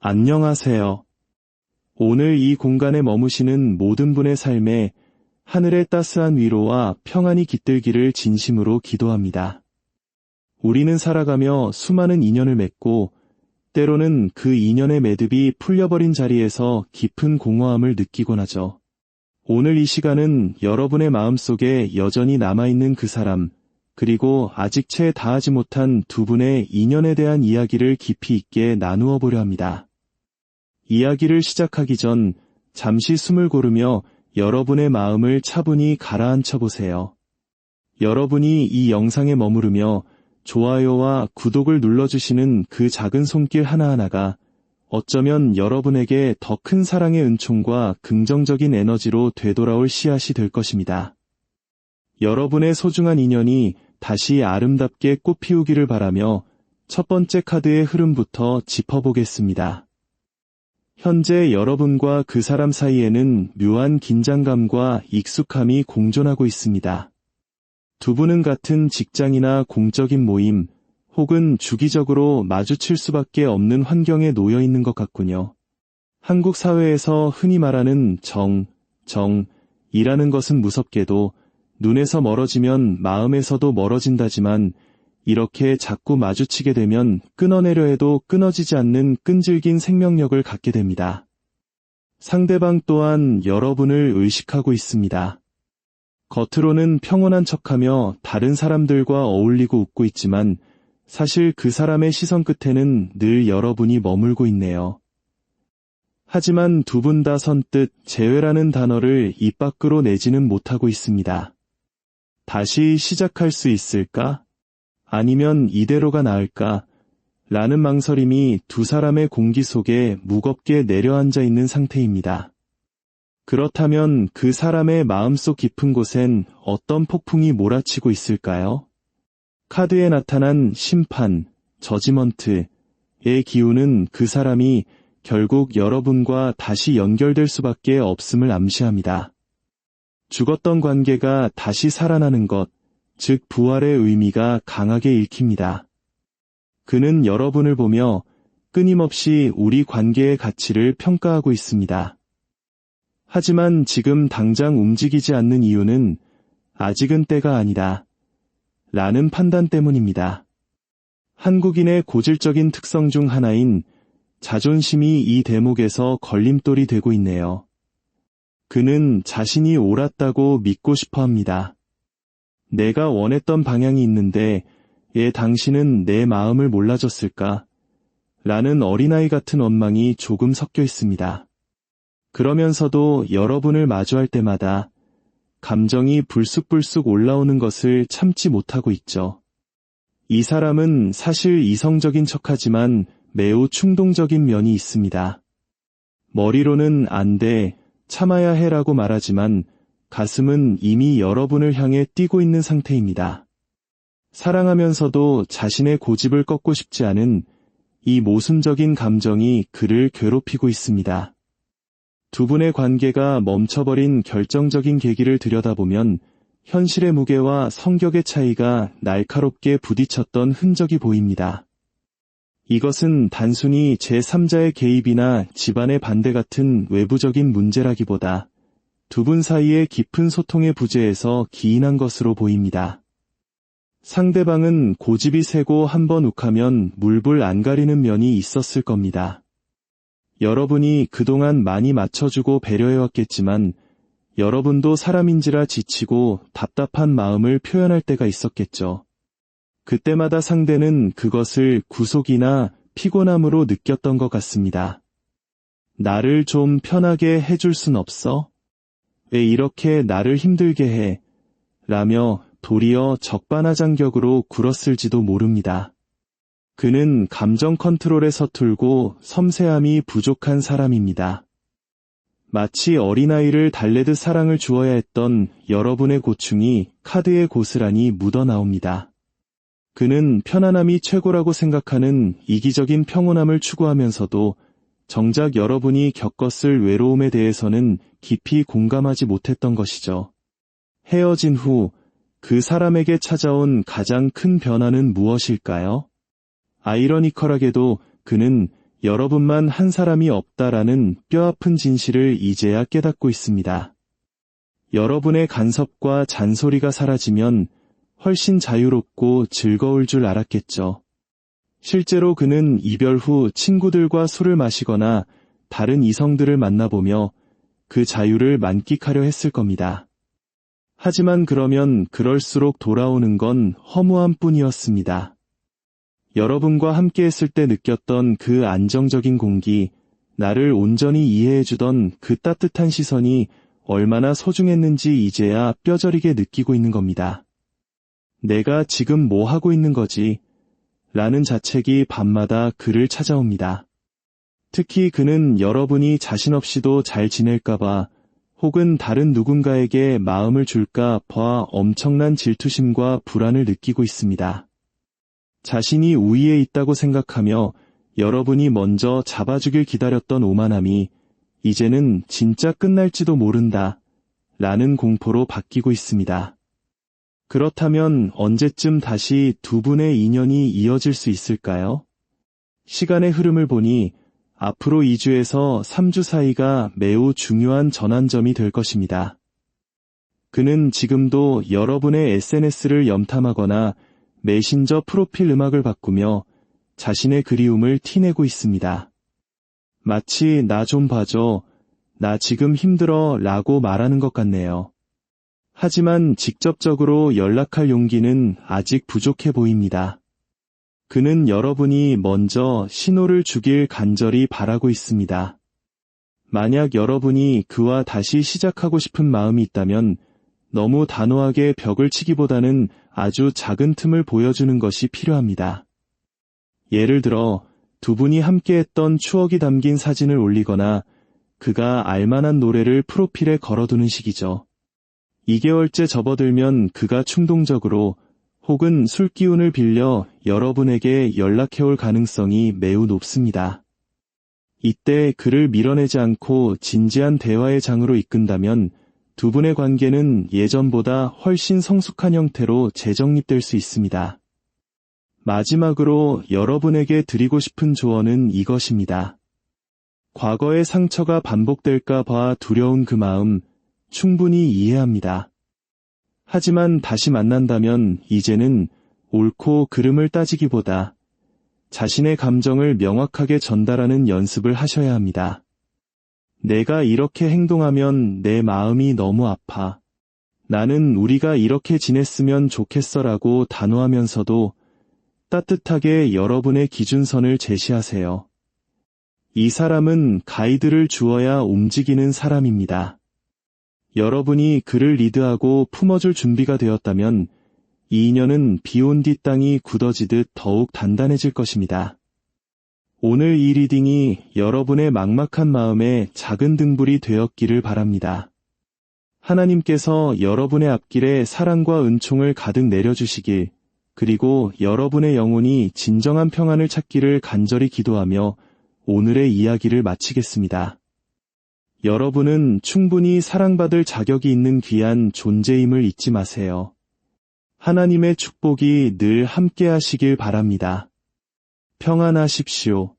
안녕하세요. 오늘 이 공간에 머무시는 모든 분의 삶에 하늘의 따스한 위로와 평안이 깃들기를 진심으로 기도합니다. 우리는 살아가며 수많은 인연을 맺고 때로는 그 인연의 매듭이 풀려버린 자리에서 깊은 공허함을 느끼곤 하죠. 오늘 이 시간은 여러분의 마음속에 여전히 남아있는 그 사람, 그리고 아직 채 닿지 못한 두 분의 인연에 대한 이야기를 깊이 있게 나누어 보려 합니다. 이야기를 시작하기 전 잠시 숨을 고르며 여러분의 마음을 차분히 가라앉혀 보세요. 여러분이 이 영상에 머무르며 좋아요와 구독을 눌러주시는 그 작은 손길 하나하나가 어쩌면 여러분에게 더 큰 사랑의 은총과 긍정적인 에너지로 되돌아올 씨앗이 될 것입니다. 여러분의 소중한 인연이 다시 아름답게 꽃피우기를 바라며 첫 번째 카드의 흐름부터 짚어보겠습니다. 현재 여러분과 그 사람 사이에는 묘한 긴장감과 익숙함이 공존하고 있습니다. 두 분은 같은 직장이나 공적인 모임, 혹은 주기적으로 마주칠 수밖에 없는 환경에 놓여 있는 것 같군요. 한국 사회에서 흔히 말하는 정이라는 것은 무섭게도 눈에서 멀어지면 마음에서도 멀어진다지만 이렇게 자꾸 마주치게 되면 끊어내려 해도 끊어지지 않는 끈질긴 생명력을 갖게 됩니다. 상대방 또한 여러분을 의식하고 있습니다. 겉으로는 평온한 척하며 다른 사람들과 어울리고 웃고 있지만 사실 그 사람의 시선 끝에는 늘 여러분이 머물고 있네요. 하지만 두 분 다 선뜻 재회라는 단어를 입 밖으로 내지는 못하고 있습니다. 다시 시작할 수 있을까? 아니면 이대로가 나을까? 라는 망설임이 두 사람의 공기 속에 무겁게 내려앉아 있는 상태입니다. 그렇다면 그 사람의 마음속 깊은 곳엔 어떤 폭풍이 몰아치고 있을까요? 카드에 나타난 심판, 저지먼트의 기운은 그 사람이 결국 여러분과 다시 연결될 수밖에 없음을 암시합니다. 죽었던 관계가 다시 살아나는 것, 즉 부활의 의미가 강하게 읽힙니다. 그는 여러분을 보며 끊임없이 우리 관계의 가치를 평가하고 있습니다. 하지만 지금 당장 움직이지 않는 이유는 아직은 때가 아니다. 라는 판단 때문입니다. 한국인의 고질적인 특성 중 하나인 자존심이 이 대목에서 걸림돌이 되고 있네요. 그는 자신이 옳았다고 믿고 싶어 합니다. 내가 원했던 방향이 있는데 왜 당신은 내 마음을 몰라줬을까? 라는 어린아이 같은 원망이 조금 섞여 있습니다. 그러면서도 여러분을 마주할 때마다 감정이 불쑥불쑥 올라오는 것을 참지 못하고 있죠. 이 사람은 사실 이성적인 척하지만 매우 충동적인 면이 있습니다. 머리로는 안 돼, 참아야 해라고 말하지만 가슴은 이미 여러분을 향해 뛰고 있는 상태입니다. 사랑하면서도 자신의 고집을 꺾고 싶지 않은 이 모순적인 감정이 그를 괴롭히고 있습니다. 두 분의 관계가 멈춰버린 결정적인 계기를 들여다보면 현실의 무게와 성격의 차이가 날카롭게 부딪혔던 흔적이 보입니다. 이것은 단순히 제3자의 개입이나 집안의 반대 같은 외부적인 문제라기보다 두 분 사이의 깊은 소통의 부재에서 기인한 것으로 보입니다. 상대방은 고집이 세고 한번 욱하면 물불 안 가리는 면이 있었을 겁니다. 여러분이 그동안 많이 맞춰주고 배려해왔겠지만 여러분도 사람인지라 지치고 답답한 마음을 표현할 때가 있었겠죠. 그때마다 상대는 그것을 구속이나 피곤함으로 느꼈던 것 같습니다. 나를 좀 편하게 해줄 순 없어? 왜 이렇게 나를 힘들게 해? 라며 도리어 적반하장격으로 굴었을지도 모릅니다. 그는 감정 컨트롤에 서툴고 섬세함이 부족한 사람입니다. 마치 어린아이를 달래듯 사랑을 주어야 했던 여러분의 고충이 카드에 고스란히 묻어나옵니다. 그는 편안함이 최고라고 생각하는 이기적인 평온함을 추구하면서도 정작 여러분이 겪었을 외로움에 대해서는 깊이 공감하지 못했던 것이죠. 헤어진 후 그 사람에게 찾아온 가장 큰 변화는 무엇일까요? 아이러니컬하게도 그는 여러분만 한 사람이 없다라는 뼈아픈 진실을 이제야 깨닫고 있습니다. 여러분의 간섭과 잔소리가 사라지면 훨씬 자유롭고 즐거울 줄 알았겠죠. 실제로 그는 이별 후 친구들과 술을 마시거나 다른 이성들을 만나보며 그 자유를 만끽하려 했을 겁니다. 하지만 그러면 그럴수록 돌아오는 건 허무함 뿐이었습니다. 여러분과 함께했을 때 느꼈던 그 안정적인 공기, 나를 온전히 이해해주던 그 따뜻한 시선이 얼마나 소중했는지 이제야 뼈저리게 느끼고 있는 겁니다. 내가 지금 뭐 하고 있는 거지? 라는 자책이 밤마다 그를 찾아옵니다. 특히 그는 여러분이 자신 없이도 잘 지낼까봐 혹은 다른 누군가에게 마음을 줄까 봐 엄청난 질투심과 불안을 느끼고 있습니다. 자신이 우위에 있다고 생각하며 여러분이 먼저 잡아주길 기다렸던 오만함이 이제는 진짜 끝날지도 모른다 라는 공포로 바뀌고 있습니다. 그렇다면 언제쯤 다시 두 분의 인연이 이어질 수 있을까요? 시간의 흐름을 보니 앞으로 2주에서 3주 사이가 매우 중요한 전환점이 될 것입니다. 그는 지금도 여러분의 SNS를 염탐하거나 메신저 프로필 음악을 바꾸며 자신의 그리움을 티내고 있습니다. 마치 나 좀 봐줘, 나 지금 힘들어 라고 말하는 것 같네요. 하지만 직접적으로 연락할 용기는 아직 부족해 보입니다. 그는 여러분이 먼저 신호를 주길 간절히 바라고 있습니다. 만약 여러분이 그와 다시 시작하고 싶은 마음이 있다면 너무 단호하게 벽을 치기보다는 아주 작은 틈을 보여주는 것이 필요합니다. 예를 들어 두 분이 함께했던 추억이 담긴 사진을 올리거나 그가 알만한 노래를 프로필에 걸어두는 식이죠. 2개월째 접어들면 그가 충동적으로 혹은 술기운을 빌려 여러분에게 연락해올 가능성이 매우 높습니다. 이때 그를 밀어내지 않고 진지한 대화의 장으로 이끈다면 두 분의 관계는 예전보다 훨씬 성숙한 형태로 재정립될 수 있습니다. 마지막으로 여러분에게 드리고 싶은 조언은 이것입니다. 과거의 상처가 반복될까 봐 두려운 그 마음 충분히 이해합니다. 하지만 다시 만난다면 이제는 옳고 그름을 따지기보다 자신의 감정을 명확하게 전달하는 연습을 하셔야 합니다. 내가 이렇게 행동하면 내 마음이 너무 아파. 나는 우리가 이렇게 지냈으면 좋겠어라고 단호하면서도 따뜻하게 여러분의 기준선을 제시하세요. 이 사람은 가이드를 주어야 움직이는 사람입니다. 여러분이 그를 리드하고 품어줄 준비가 되었다면 이 인연은 비온 뒤 땅이 굳어지듯 더욱 단단해질 것입니다. 오늘 이 리딩이 여러분의 막막한 마음에 작은 등불이 되었기를 바랍니다. 하나님께서 여러분의 앞길에 사랑과 은총을 가득 내려주시길, 그리고 여러분의 영혼이 진정한 평안을 찾기를 간절히 기도하며 오늘의 이야기를 마치겠습니다. 여러분은 충분히 사랑받을 자격이 있는 귀한 존재임을 잊지 마세요. 하나님의 축복이 늘 함께 하시길 바랍니다. 평안하십시오.